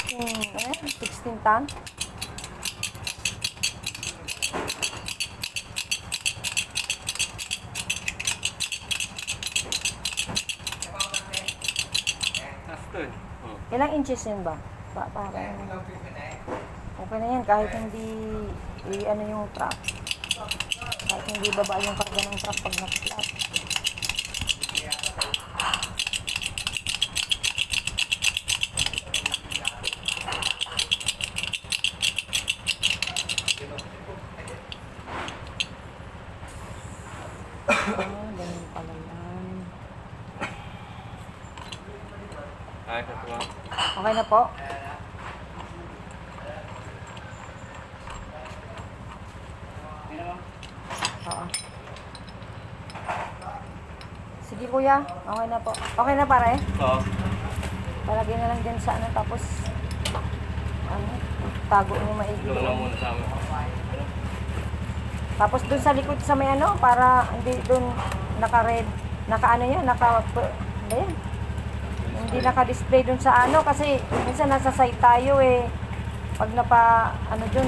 16 ton. Ilang inches yun ba? Parang okay na yan kahit hindi ano yung truck. Kahit hindi baba yung karga ng truck pag nag-flat. Ganun pala yan. Okay na po. Oo. Sige kuya, okay na po. Okay na pare? Oo. Palagay na lang din sa ano tapos ano, tago niyo maigi. Doon lang muna sa amin. Tapos dun sa likod sa may ano, para hindi dun naka-red, naka-ano yan, ano yan? Hindi naka-display dun sa ano kasi minsan nasa site tayo eh. Pag napa ano dun,